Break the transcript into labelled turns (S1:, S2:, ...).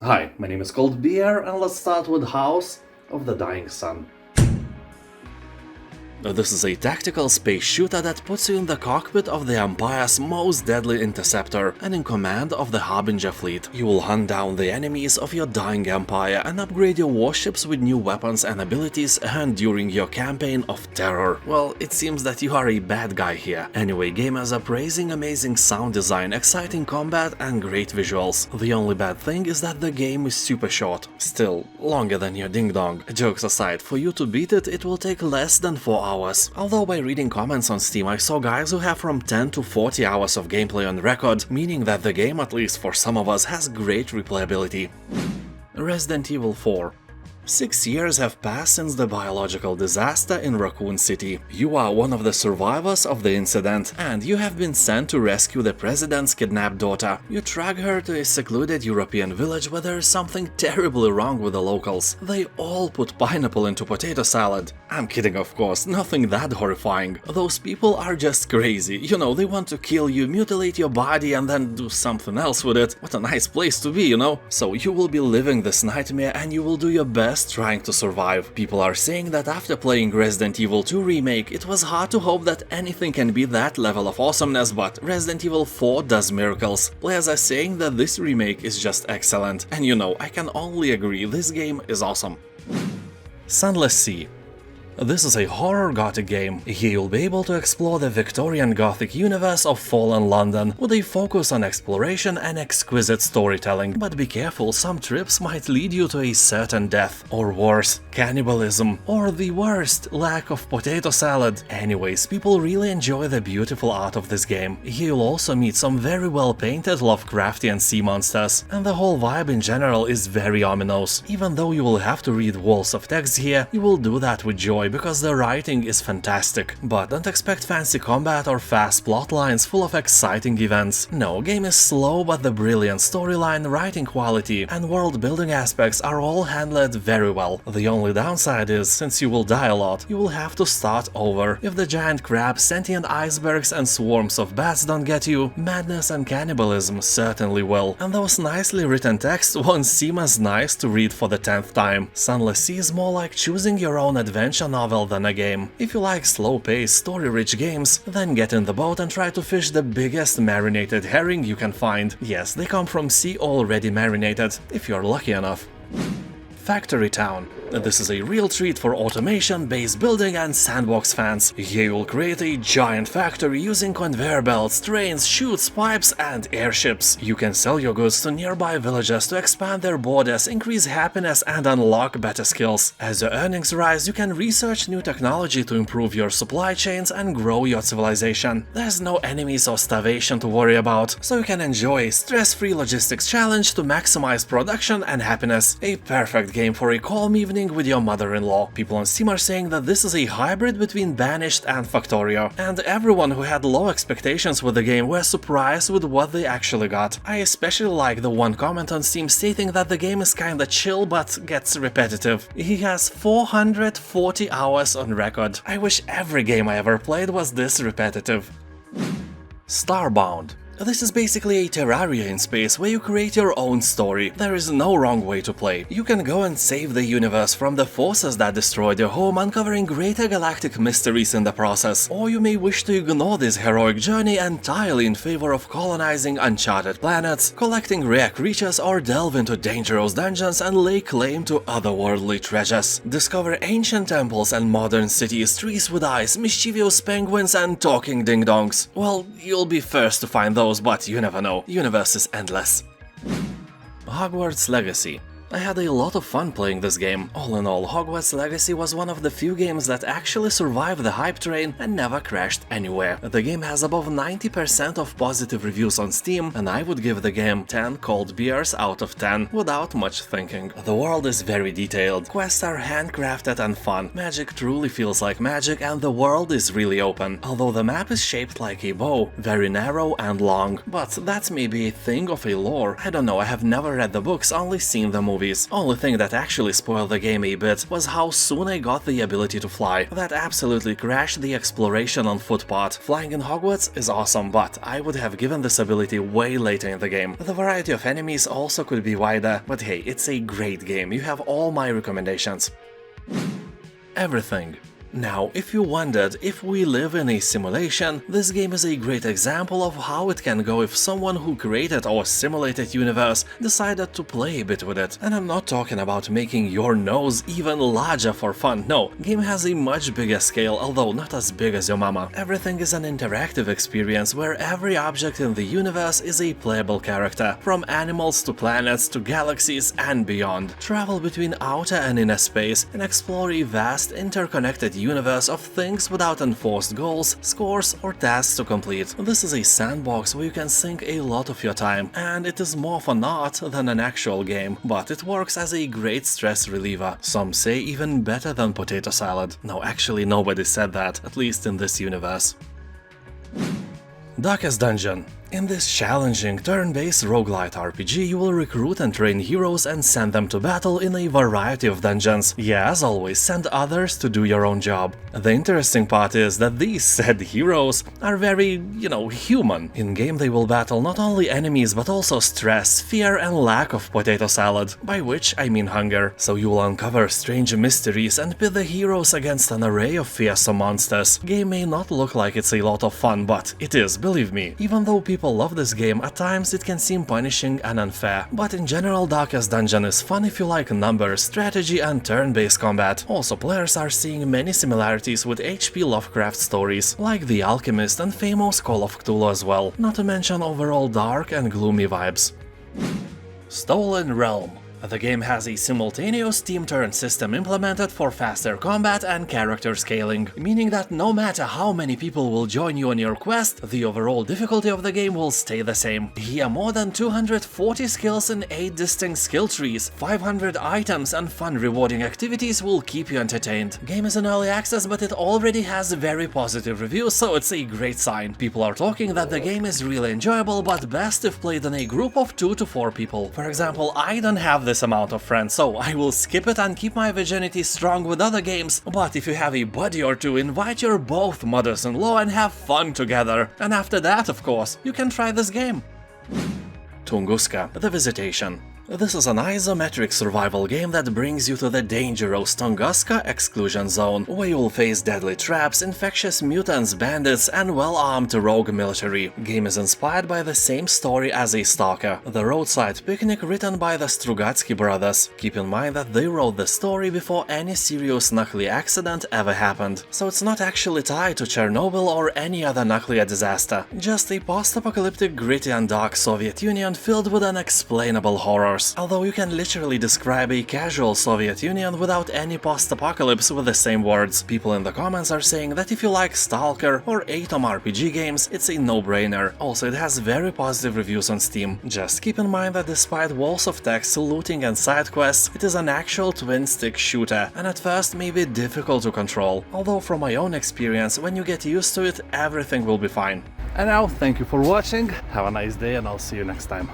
S1: Hi, my name is Cold Beer, and let's start with House of the Dying Sun.
S2: This is a tactical space shooter that puts you in the cockpit of the Empire's most deadly interceptor and in command of the Harbinger fleet. You will hunt down the enemies of your dying empire and upgrade your warships with new weapons and abilities earned during your campaign of terror. Well, it seems that you are a bad guy here. Anyway, gamers are praising amazing sound design, exciting combat and great visuals. The only bad thing is that the game is super short. Still, longer than your ding-dong. Jokes aside, for you to beat it, it will take less than 4 hours. Although by reading comments on Steam I saw guys who have from 10 to 40 hours of gameplay on record, meaning that the game, at least for some of us, has great replayability. Resident Evil 4. 6 years have passed since the biological disaster in Raccoon City. You are one of the survivors of the incident, and you have been sent to rescue the president's kidnapped daughter. You track her to a secluded European village where there is something terribly wrong with the locals. They all put pineapple into potato salad. I'm kidding, of course, nothing that horrifying. Those people are just crazy. You know, they want to kill you, mutilate your body, and then do something else with it. What a nice place to be, you know? So you will be living this nightmare and you will do your best trying to survive. People are saying that after playing Resident Evil 2 Remake, it was hard to hope that anything can be that level of awesomeness, but Resident Evil 4 does miracles. Players are saying that this remake is just excellent, and you know, I can only agree, this game is awesome. Sunless Sea. This is a horror gothic game. Here you'll be able to explore the Victorian Gothic universe of fallen London, with a focus on exploration and exquisite storytelling. But be careful, some trips might lead you to a certain death, or worse, cannibalism, or the worst, lack of potato salad. Anyways, people really enjoy the beautiful art of this game. Here you'll also meet some very well painted Lovecraftian sea monsters, and the whole vibe in general is very ominous. Even though you will have to read walls of text here, you will do that with joy because the writing is fantastic. But don't expect fancy combat or fast plot lines full of exciting events. No, game is slow, but the brilliant storyline, writing quality and world building aspects are all handled very well. The only downside is, since you will die a lot, you will have to start over. If the giant crabs, sentient icebergs and swarms of bats don't get you, madness and cannibalism certainly will. And those nicely written texts won't seem as nice to read for the 10th time. Sunless Sea is more like choosing your own adventure novel than a game. If you like slow-paced, story-rich games, then get in the boat and try to fish the biggest marinated herring you can find. Yes, they come from sea already marinated, if you're lucky enough. Factory Town. This is a real treat for automation, base building and sandbox fans. Here you'll create a giant factory using conveyor belts, trains, chutes, pipes and airships. You can sell your goods to nearby villagers to expand their borders, increase happiness and unlock better skills. As your earnings rise, you can research new technology to improve your supply chains and grow your civilization. There's no enemies or starvation to worry about, so you can enjoy a stress-free logistics challenge to maximize production and happiness. A perfect game for a calm evening with your mother-in-law. People on Steam are saying that this is a hybrid between Banished and Factorio, and everyone who had low expectations with the game were surprised with what they actually got. I especially like the one comment on Steam stating that the game is kinda chill but gets repetitive. He has 440 hours on record. I wish every game I ever played was this repetitive. Starbound. This is basically a Terraria in space where you create your own story. There is no wrong way to play. You can go and save the universe from the forces that destroyed your home, uncovering greater galactic mysteries in the process. Or you may wish to ignore this heroic journey entirely in favor of colonizing uncharted planets, collecting rare creatures, or delve into dangerous dungeons and lay claim to otherworldly treasures. Discover ancient temples and modern cities, trees with eyes, mischievous penguins and talking ding-dongs. Well, you'll be first to find those, but you never know. Universe is endless. Hogwarts Legacy. I had a lot of fun playing this game. All in all, Hogwarts Legacy was one of the few games that actually survived the hype train and never crashed anywhere. The game has above 90% of positive reviews on Steam, and I would give the game 10 cold beers out of 10 without much thinking. The world is very detailed, quests are handcrafted and fun, magic truly feels like magic, and the world is really open. Although the map is shaped like a bow, very narrow and long. But that's maybe a thing of a lore. I don't know, I have never read the books, only seen the movie. movies. Only thing that actually spoiled the game a bit was how soon I got the ability to fly. That absolutely crashed the exploration on footpath. Flying in Hogwarts is awesome, but I would have given this ability way later in the game. The variety of enemies also could be wider, but hey, it's a great game. You have all my recommendations. Everything. Now, if you wondered if we live in a simulation, this game is a great example of how it can go if someone who created or simulated universe decided to play a bit with it. And I'm not talking about making your nose even larger for fun, no, game has a much bigger scale, although not as big as your mama. Everything is an interactive experience where every object in the universe is a playable character, from animals to planets to galaxies and beyond. Travel between outer and inner space and explore a vast interconnected universe of things without enforced goals, scores or tasks to complete. This is a sandbox where you can sink a lot of your time, and it is more of an art than an actual game, but it works as a great stress reliever. Some say even better than potato salad. No, actually nobody said that, at least in this universe. Darkest Dungeon. In this challenging turn-based roguelite RPG, you will recruit and train heroes and send them to battle in a variety of dungeons. Yeah, as always, send others to do your own job. The interesting part is that these said heroes are very, human. In-game they will battle not only enemies but also stress, fear and lack of potato salad, by which I mean hunger. So you will uncover strange mysteries and pit the heroes against an array of fearsome monsters. Game may not look like it's a lot of fun, but it is, believe me. Even though people love this game, at times it can seem punishing and unfair. But in general, Darkest Dungeon is fun if you like numbers, strategy and turn-based combat. Also, players are seeing many similarities with H.P. Lovecraft stories, like The Alchemist and famous Call of Cthulhu as well, not to mention overall dark and gloomy vibes. Stolen Realm. The game has a simultaneous team turn system implemented for faster combat and character scaling, meaning that no matter how many people will join you on your quest, the overall difficulty of the game will stay the same. Here, more than 240 skills in 8 distinct skill trees, 500 items and fun rewarding activities will keep you entertained. Game is in early access, but it already has very positive reviews, so it's a great sign. People are talking that the game is really enjoyable, but best if played in a group of 2 to 4 people. For example, I don't have this amount of friends, so I will skip it and keep my virginity strong with other games, but if you have a buddy or two, invite your both mothers-in-law and have fun together. And after that, of course, you can try this game. Tunguska, The Visitation. This is an isometric survival game that brings you to the dangerous Tunguska exclusion zone, where you'll face deadly traps, infectious mutants, bandits, and well-armed rogue military. Game is inspired by the same story as a Stalker, the roadside picnic written by the Strugatsky brothers. Keep in mind that they wrote the story before any serious nuclear accident ever happened, so it's not actually tied to Chernobyl or any other nuclear disaster, just a post-apocalyptic, gritty and dark Soviet Union filled with unexplainable horror. Although you can literally describe a casual Soviet Union without any post-apocalypse with the same words. People in the comments are saying that if you like Stalker or Atom RPG games, it's a no-brainer. Also, it has very positive reviews on Steam. Just keep in mind that despite walls of text, looting and side quests, it is an actual twin-stick shooter, and at first may be difficult to control. Although from my own experience, when you get used to it, everything will be fine.
S1: And now, thank you for watching, have a nice day and I'll see you next time.